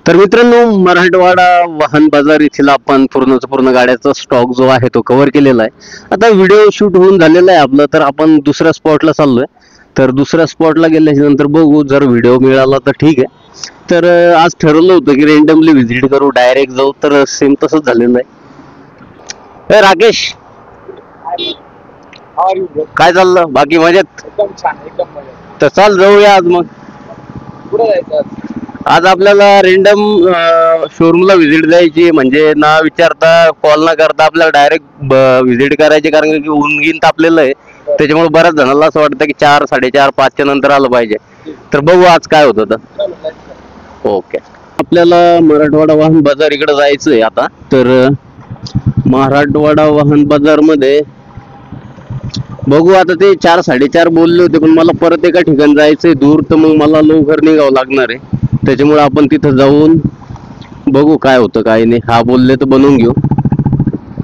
तर मित्रांनो, मराठवाडा वाहन बाजार येथील आपण पूर्ण गाड्याचा स्टॉक जो आहे तो कव्हर केलेला आहे. आता व्हिडिओ शूट होऊन झालेला आहे आपलं, तर आपण दुसऱ्या स्पॉटला चाललोय. तर दुसऱ्या स्पॉटला गेल्याच्या नंतर बघू, जर व्हिडिओ मिळाला तर ठीक आहे. तर आज ठरवलं होतं की रेंडमली व्हिजिट करू, डायरेक्ट जाऊ, तर सेम तसंच झालेलं आहे. राकेश, काय चाललं? बाकी मजेत? एकदम छान, एकदम मजा. तर चाल जाऊया आज. मग कुठे जायचं आज आपल्याला रेंडम शोरूमला व्हिजिट द्यायची, म्हणजे ना विचारता कॉल ना करता आपल्याला डायरेक्ट व्हिजिट करायची. कारण की ऊन तापलेलं आहे, त्याच्यामुळे बऱ्याच जणांना असं वाटतं की 4, 4:30, 5च्या नंतर आलं पाहिजे. तर बघू आज काय होतं. ओके, आपल्याला मराठवाडा वाहन बाजार इकडे जायचंय आता. तर मराठवाडा वाहन बाजार मध्ये बघू, आता ते 4, 4:30 बोलले होते, पण मला परत एका ठिकाणी जायचंय दूर, तर मग मला लवकर निघावं लागणार आहे. त्याच्यामुळे आपण तिथं जाऊन बघू काय होतं काय नाही. हा बोलले तर बनवून घेऊ,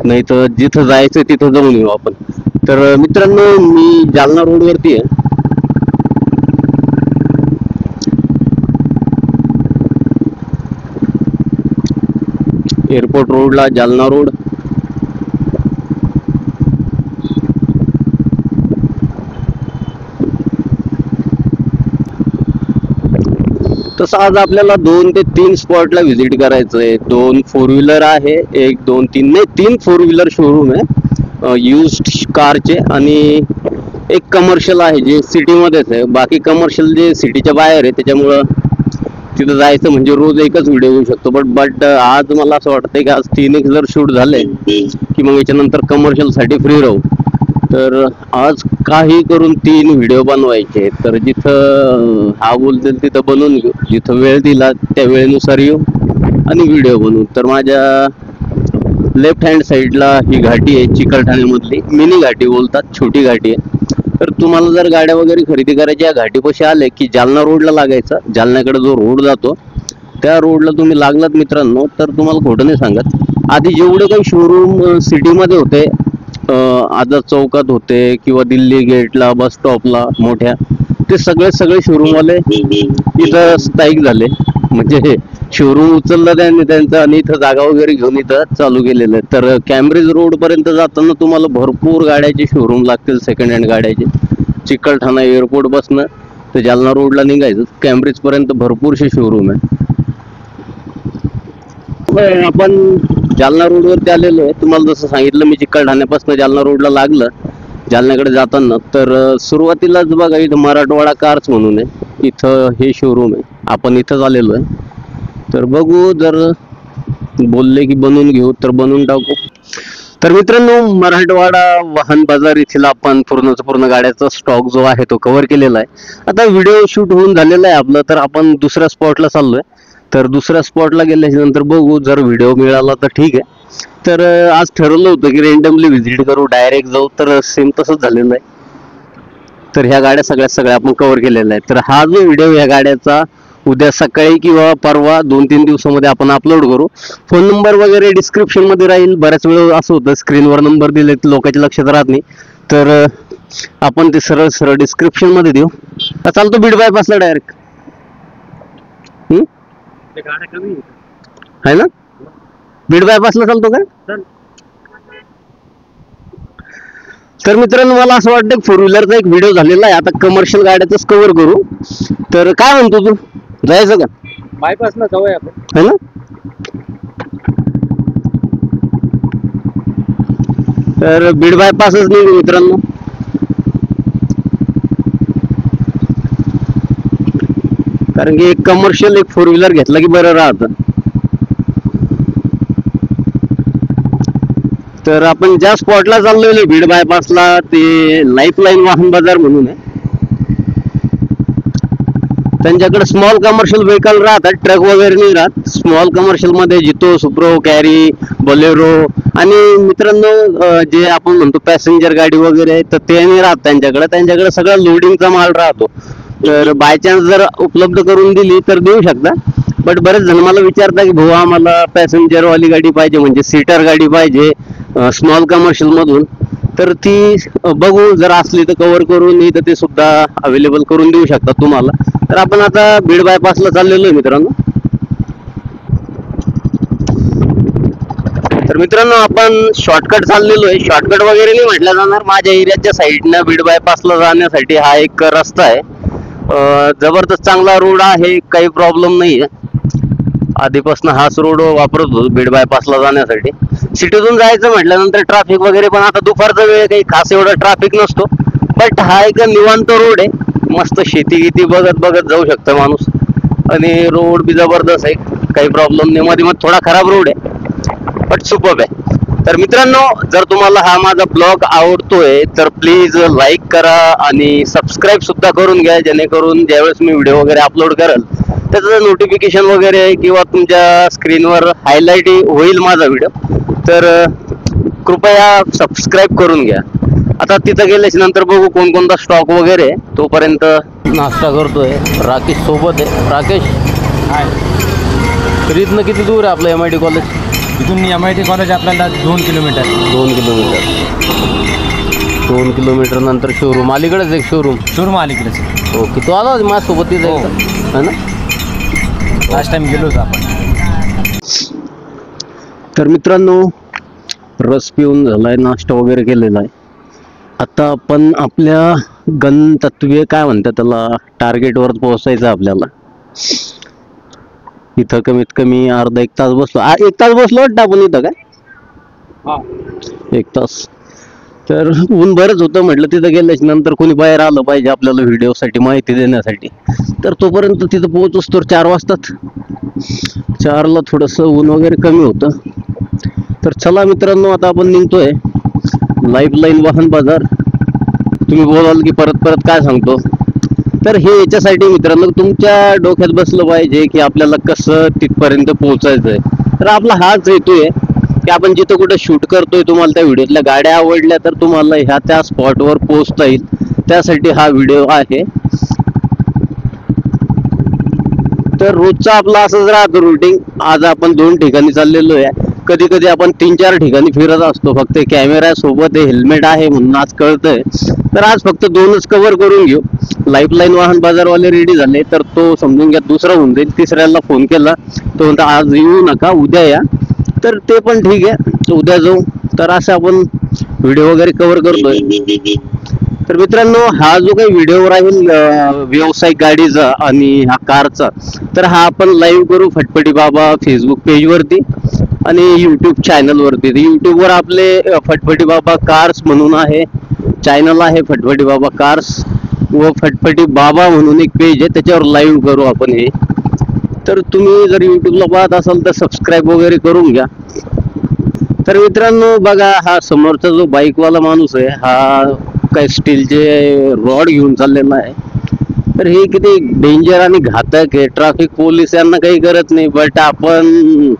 नाही तर जिथं जायचंय तिथं जाऊन येऊ आपण. तर मित्रांनो, मी जालना रोडवरती आहे. एअरपोर्ट रोडला जालना रोड. तसं आज आपल्याला 2 ते 3 स्पॉटला व्हिजिट करायचंय. 2 4 व्हीलर आहे, 1 2 3 नाही 3 4 व्हीलर शोरूम आहे युज्ड कारचे, आणि एक कमर्शियल आहे जे सिटीमध्येच आहे. बाकी कमर्शियल जे सिटीच्या बाहेर आहे, त्याच्यामुळं तिथं जायचं म्हणजे रोज एकच व्हिडिओ घेऊ शकतो. बट आज मला असं वाटतंय की आज 3 जर शूट झाले की मग याच्यानंतर कमर्शियल साठी फ्री राहू. तर आज काही करून 3 व्हिडिओ बनवायचे. तर जिथं हा बोलतील तिथं बनवून घेऊ, जिथं वेळ दिला त्या वेळेनुसार येऊ आणि व्हिडिओ बनवू. तर माझ्या लेफ्ट हँड साईडला ही घाटी आहे, चिकलठाण्यामधली मिनी घाटी बोलतात, छोटी घाटी आहे. तर तुम्हाला जर गाड्या वगैरे खरेदी करायच्या घाटीपाशी आले की जालना रोडला लागायचा. जालन्याकडे जो रोड जातो त्या रोडला तुम्ही लागलात मित्रांनो, तर तुम्हाला खोटं नाही सांगत, आधी जेवढे काही शोरूम सिटीमध्ये होते, आझाद चौकात होते किंवा दिल्ली गेटला, बस स्टॉपला मोठ्या, ते सगळे शोरूमवाले इथं स्थायिक झाले. म्हणजे शोरूम उचललं त्यांनी त्यांचं आणि इथं जागा वगैरे घेऊन इथं चालू केलेलं आहे. तर कॅम्ब्रिज रोड पर्यंत जाताना तुम्हाला भरपूर गाड्याचे शोरूम लागतील, सेकंड हँड गाड्याचे. चिकलठाणा एअरपोर्ट बसणं तर जालना रोडला निघायचं, कॅम्ब्रिज पर्यंत भरपूरशे शोरूम आहे. आपण जालना रोडवरती आलेलो आहे. तुम्हाला जसं सांगितलं मी, चिकलठाण्यापासून जालना रोडला लागलं जालन्याकडे जाताना, तर सुरुवातीलाच बघा इथं मराठवाडा कार्स म्हणून आहे, इथं हे शोरूम आहे. आपण इथंच आलेलो आहे. तर बघू, जर बोलले की बनवून घेऊ तर बनवून टाकू. तर मित्रांनो, मराठवाडा वाहन बाजार येथील आपण पूर्ण गाड्याचा स्टॉक जो आहे तो कव्हर केलेला आहे. आता व्हिडिओ शूट होऊन झालेला आहे आपलं, तर आपण दुसऱ्या स्पॉटला चाललोय. तर दुसऱ्या स्पॉटला गेल्याच्या नंतर बघू, जर व्हिडिओ मिळाला तर ठीक आहे. तर आज ठरवलं होतं की रेंडमली व्हिजिट करू, डायरेक्ट जाऊ, तर सेम तसंच झालेलं आहे. तर ह्या गाड्या सगळ्या आपण कव्हर केलेल्या आहेत. तर हा जो व्हिडिओ ह्या गाड्याचा उद्या सकाळी किंवा परवा 2-3 दिवसामध्ये आपण अपलोड करू. फोन नंबर वगैरे डिस्क्रिप्शन मध्ये राहील. बऱ्याच वेळ असं होतं स्क्रीनवर नंबर दिले लोकांच्या लक्षात राहत नाही, तर आपण ते सरळ डिस्क्रिप्शन मध्ये देऊ. चालतो बीड बायपासला डायरेक्ट आहे ना, बीड बायपासला चालतो का? तर मित्रांनो, मला असं वाटतं 4 व्हीलरचा एक व्हिडिओ झालेला आहे, आता कमर्शियल गाड्याच कव्हर करू. तर काय म्हणतो तू, जायचं का? बायपासला जाऊया आपण, है ना. तर बीड बायपासच नाही मित्रांनो. कारण की एक कमर्शियल एक 4 व्हीलर घेतला की बरं राहतं. तर आपण ज्या स्पॉटला चाललोय बीड बायपासला, ते लाईफलाईन वाहन बाजार म्हणून आहे. त्यांच्याकडे स्मॉल कमर्शियल व्हेकल राहतात, ट्रक वगैरे नाही राहत. स्मॉल कमर्शियल मध्ये जितो, सुप्रो, कॅरी, बोलेरो, आणि मित्रांनो जे आपण म्हणतो पॅसेंजर गाडी वगैरे, तर ते नाही राहत त्यांच्याकडे सगळं लोडिंगचा माल राहतो. तर बाय चान्स जर उपलब्ध करून दिली तर देऊ शकता. बट बरेच जण मला विचारता की भाऊ आम्हाला पॅसेंजर वाली गाडी पाहिजे, म्हणजे सीटर गाडी पाहिजे स्मॉल कमर्शियल मधून. तर ती बघू, जर असली तर कव्हर करून, नाही तर ते सुद्धा अवेलेबल करून देऊ शकतात तुम्हाला. तर आपण आता बीड बायपासला चाललेलो आहे मित्रांनो. तर मित्रांनो आपण शॉर्टकट चाललेलो आहे. शॉर्टकट वगैरे नाही म्हटलं जाणार. माझ्या एरियाच्या साईडनं बीड बायपासला जाण्यासाठी हा एक रस्ता आहे. जबरदस्त चांगला रोड आहे, काही प्रॉब्लेम नाही आहे. आधीपासून हाच रोड वापरत होतो बीड बायपासला जाण्यासाठी. सिटीतून जायचं म्हटल्यानंतर ट्रॅफिक वगैरे, पण आता दुपारचा वेळ काही खास एवढा ट्रॅफिक नसतो. बट हा एक निवांत रोड आहे. मस्त शेती गीती बघत बघत जाऊ शकतं माणूस. आणि रोड बी जबरदस्त आहे, काही प्रॉब्लेम नाही. मध्ये मध्ये थोडा खराब रोड आहे बट सुपर्ब आहे. तर मित्रांनो, जर तुम्हाला हा माझा ब्लॉग आवडतोय तर प्लीज लाईक करा आणि सबस्क्राईब सुद्धा करून घ्या, जेणेकरून ज्यावेळेस मी व्हिडिओ वगैरे अपलोड करेल त्याचं नोटिफिकेशन वगैरे किंवा तुमच्या स्क्रीनवर हायलाईट होईल माझा व्हिडिओ. तर कृपया सबस्क्राईब करून घ्या. आता तिथं गेल्याच्या नंतर बघू कोणकोणता स्टॉक वगैरे. तोपर्यंत नाश्ता करतोय. राकेश सोबत आहे. राकेश, हाय. तर इथनं किती दूर आहे आपलं MIT कॉलेज? इथून MIT कॉलेज आपल्याला 2 किलोमीटर. 2 किलोमीटर. 2 किलोमीटर नंतर शोरूम अलीकडेच एक शोरूम अलीकडेच. ओके, तो आला माझ्यासोबत तिथे हो. है ना? लास्ट टाइम गेलो होतो आपण. तर मित्रांनो, रस पिऊन झालाय, नाश्ता वगैरे केलेला आहे. आता आपण आपल्या गंतव्य काय म्हणतात त्याला, टार्गेटवर पोहोचायचं आपल्याला. इथं कमीत कमी अर्धा 1 तास बसलो. 1 तास बसलो वाटतं आपण इथं. काय हा, 1 तास. तर ऊन बरंच होतं. म्हटलं तिथं गेल्याच्या नंतर कोणी बाहेर आलं पाहिजे आपल्याला व्हिडिओसाठी माहिती देण्यासाठी. तर तोपर्यंत तिथं पोहोचूस तर 4 वाजतात. 4ला थोडंसं ऊन वगैरे कमी होतं. तर चला मित्रांनो, आता आपण निघतोय. लाईफलाईन वाहन बाजार. तुम्ही बोलाल की परत परत काय सांगतो, तर हे याच्यासाठी मित्रांनो तुमच्या डोक्यात बसलं पाहिजे की आपल्याला कसं तिथपर्यंत पोहोचायचं आहे. तर आपला हाच हेतू आहे की आपण जिथं कुठं शूट करतोय, तुम्हाला त्या व्हिडिओतल्या गाड्या आवडल्या तर तुम्हाला ह्या त्या स्पॉटवर पोहोचता येईल, त्यासाठी हा व्हिडिओ आहे. तर रोजचा आपला असंच राहतो रुटीन. आज आपण 2 ठिकाणी चाललेलो आहे. कधी कधी आपण 3-4 ठिकाणी फिरत असतो. फक्त कॅमेरा सोबत हेल्मेट आहे म्हणून आज कळतंय. तर आज फक्त 2च कव्हर करून घेऊ. लाईफलाईन वाहन बाजारवाले रेडी झाले तर तो समजून घ्या दुसरा होऊन जाईल. तिसऱ्याला फोन केला, तो म्हणता आज येऊ नका, उद्या या. तर ते पण ठीक आहे, उद्या जाऊ. तर असं आपण व्हिडिओ वगैरे कव्हर करतोय. तर मित्रांनो, हा जो काही व्हिडिओ राहील व्यावसायिक गाडीचा आणि हा कारचा, तर हा आपण लाईव्ह करू फटफटी बाबा फेसबुक पेजवरती आणि यूट्यूब चॅनलवरती. यूट्यूबवर आपले फटफटी बाबा कार्स म्हणून आहे चॅनल आहे, फटफटी बाबा कार्स व फटफटी बाबा म्हणून एक पेज आहे, त्याच्यावर लाईव्ह करू आपण हे. तर तुम्ही जर यूट्यूबला पाहत असाल तर सबस्क्राईब वगैरे करून घ्या. तर मित्रांनो बघा, हा समोरचा जो बाईकवाला माणूस आहे हा काही स्टीलचे रॉड घेऊन चाललेला आहे. तर हे किती डेंजर आणि घातक आहे. ट्रॅफिक पोलीस यांना काही करत नाही, बट आपण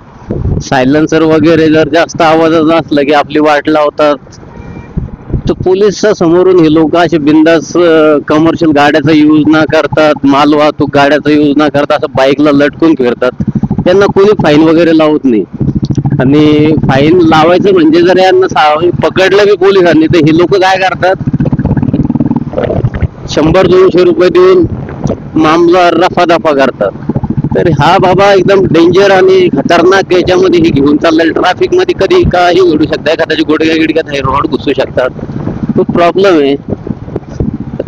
सायलेन्सर वगैरे जर जास्त आवाजात असलं की आपली वाट लावतात. तर पोलीसच्या समोरून हे लोक असे बिंदास कमर्शियल गाड्याचा यूज न करतात, माल वाहतूक गाड्याचा यूज न करता असं बाईकला लटकून फिरतात. त्यांना कोणी फाईन वगैरे लावत नाही. आणि फाईन लावायचं म्हणजे जर यांना पकडलं बी पोलिसांनी तर हे लोक काय करतात, 100-200 रुपये देऊन मामला रफादफा करतात. तर हा बाबा एकदम डेंजर आणि खतरनाक याच्यामध्ये हे घेऊन चाललाय. ट्रॅफिक मध्ये कधी काही घडू शकतं, एखाद्याची गुडघ्या गिडक्यात हे रॉड घुसू शकतात. खूप प्रॉब्लेम आहे.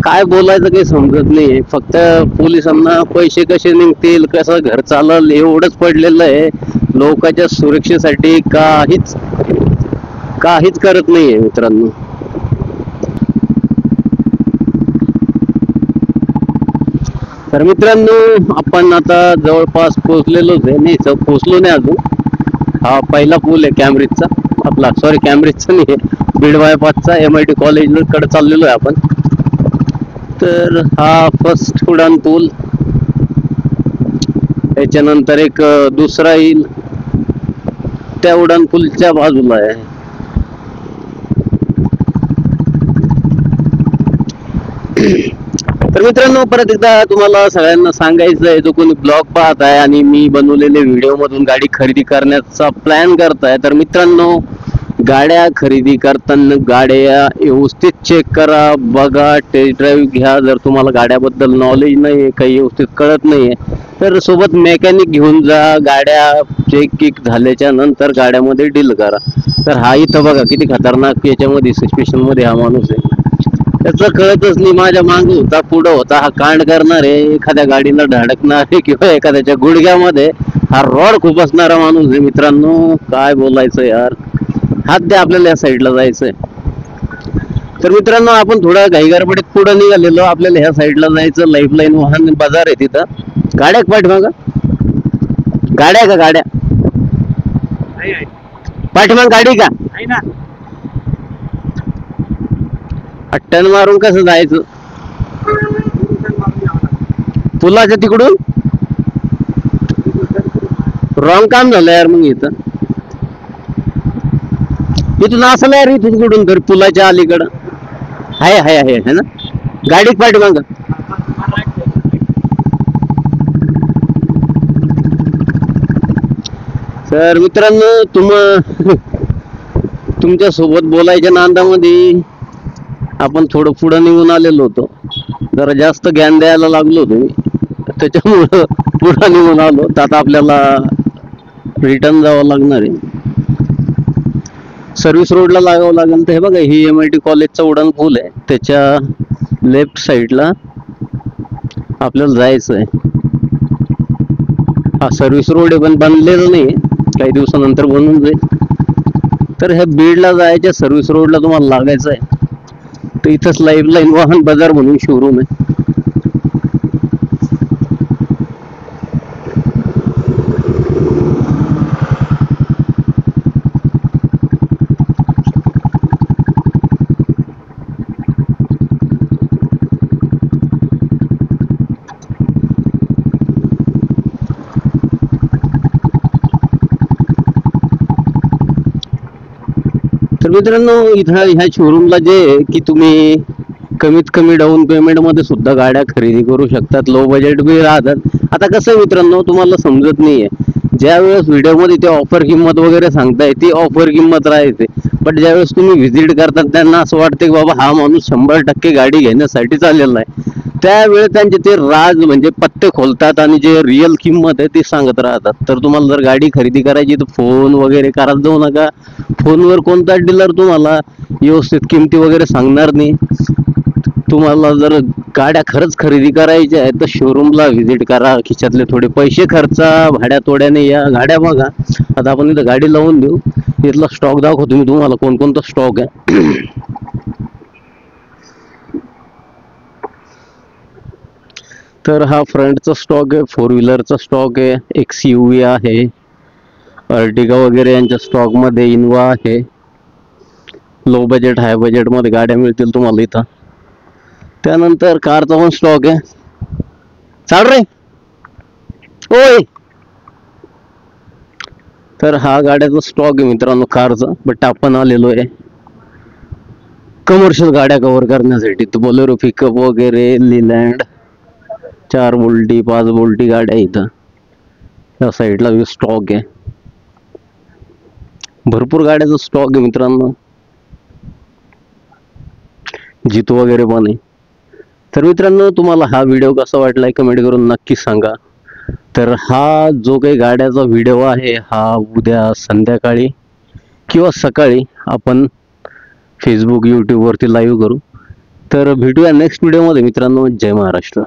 काय बोलायचं काही समजत नाहीये. फक्त पोलिसांना पैसे कसे निघतील, कसं घर चालल एवढंच पडलेलं आहे. लोकांच्या सुरक्षेसाठी काहीच करत नाहीये मित्रांनो. तर मित्रांनो, आपण आता जवळपास पोहोचलेलोच आहे. नाही पोहोचलो नाही अजून. हा पहिला पूल आहे कॅम्ब्रिजचा आपला, सॉरी कॅम्ब्रिजचा नाही, बीड बायपासचा MIT कॉलेज कडे चाललेलो आहे आपण. तर हा फर्स्ट उडान पूल, त्याच्यानंतर एक दुसरा येईल त्या उडान पूलच्या बाजूला आहे. तर मित्रांनो, परत एकदा तुम्हाला सगळ्यांना सांगायचं आहे, जो कोणी ब्लॉग पाहत आहे आणि मी बनवलेले व्हिडिओ मधून गाडी खरेदी करण्याचा प्लॅन करताय, तर मित्रांनो गाड्या खरेदी करताना गाड्या व्यवस्थित चेक करा, बघा, टेस्ट ड्राईव्ह घ्या. जर तुम्हाला गाड्याबद्दल नॉलेज नाही, काही व्यवस्थित कळत नाहीये तर सोबत मेकॅनिक घेऊन जा, गाड्या चेक किक झाल्याच्या नंतर गाड्यामध्ये डील करा. तर हा इथं बघा किती खतरनाक याच्यामध्ये सिच्युएशन मध्ये हा माणूस आहे. त्याचं कळतच नाही, माझ्या मागे होता, पुढं होता, हा कांड करणार आहे, एखाद्या गाडीला धडकणार आहे किंवा एखाद्याच्या गुडघ्यामध्ये हा रॉड खुपसणारा माणूस आहे. मित्रांनो काय बोलायचं यार, हात द्या आपल्याला या साईडला जायचंय. तर मित्रांनो आपण थोडा घाईगडबडीत पुढे निघालेलो, आपल्याला ह्या साईडला जायचं. लाईफलाईन वाहन बाजार आहे तिथं. गाड्या पाठीमागं, गाड्या का गाड्या पाठीमाग गाडी का अट्टन मारून कसं जायचं पुलाच्या तिकडून? रॉंग काम झालं यार. मग इथून असं यार, इथून तिकडून तर पुलाच्या अलीकडं आहे ना गाडीत पाठीमाग. तर मित्रांनो तुमच्या सोबत बोलायच्या नांदामध्ये आपण थोडं पुढं निघून आलेलो होतो. जरा जास्त ज्ञान द्यायला लागलो होतो मी, त्याच्यामुळं पुढं निघून आलो. तर आता आपल्याला रिटर्न जावं लागणार आहे. सर्व्हिस रोडला लागावं लागेल. तर हे बघा, ही MIT कॉलेजचा उडान पूल आहे, त्याच्या लेफ्ट साईडला आपल्याला जायचं आहे. हा सर्व्हिस रोड आहे पण बनलेलं नाही, काही दिवसानंतर बनून जाईल. तर ह्या बीडला जायच्या सर्व्हिस रोडला तुम्हाला लागायचं आहे. तर इथंच लाईफलाईन वाहन बाजार म्हणून शोरूम आहे. तर मित्रांनो इथं ह्या शोरूमला जे की तुम्ही कमीत कमी डाऊन पेमेंट मध्ये सुद्धा गाड्या खरेदी करू शकतात, लो बजेट बी राहतात. आता कसं आहे मित्रांनो, तुम्हाला समजत नाहीये, ज्या वेळेस व्हिडिओमध्ये ते ऑफर किंमत वगैरे सांगताय ती ऑफर किंमत राहते, बट ज्यावेळेस तुम्ही व्हिजिट करतात त्यांना असं वाटतं की बाबा हा माणूस 100% गाडी घेण्यासाठी चाललेला आहे. त्यावेळेस त्यांचे ते राज म्हणजे पत्ते खोलतात आणि जे रिअल किंमत आहे ती सांगत राहतात. तर तुम्हाला जर गाडी खरेदी करायची तर फोन वगैरे करत जाऊ नका. फोनवर कोणता डीलर तुम्हाला व्यवस्थित किमती वगैरे सांगणार नाही. तुम्हाला जर गाड्या खरंच खरेदी करायच्या आहेत तर शोरूमला व्हिजिट करा, खिशातले थोडे पैसे खर्चा, भाड्या तोड्याने या गाड्या बघा. आता आपण इथं गाडी लावून देऊ, इथला स्टॉक दाखवतो मी तुम्हाला कोणकोणता स्टॉक आहे. तर हा फ्रंटचा स्टॉक आहे, 4 व्हीलरचा स्टॉक आहे, XUV आहे, अर्टिगा वगैरे यांच्या स्टॉक मध्ये, इनोवा आहे. लो बजेट हाय बजेट मध्ये गाड्या मिळतील तुम्हाला इथं. त्यानंतर कारचा पण स्टॉक आहे. चाल रे ओय. तर हा गाड्याचा स्टॉक आहे मित्रांनो कारचा. बट आपण आलेलो आहे कमर्शियल गाड्या कव्हर करण्यासाठी. तर बोलेरो पिकअप वगैरे, लीलँड, 4 बोल्टी 5 बोल्टी गाड्या इथं या साईडला स्टॉक आहे. भरपूर गाड्याचा स्टॉक आहे मित्रांनो. जितो वगैरे पण आहे. तर मित्रांनो तुम्हाला हा व्हिडिओ कसा वाटलाय कमेंट करून नक्की सांगा. तर हा जो काही गाड्याचा व्हिडिओ आहे हा उद्या संध्याकाळी किंवा सकाळी आपण फेसबुक यूट्यूब वरती लाईव्ह करू. तर भेटूया नेक्स्ट व्हिडिओमध्ये मित्रांनो. जय महाराष्ट्र.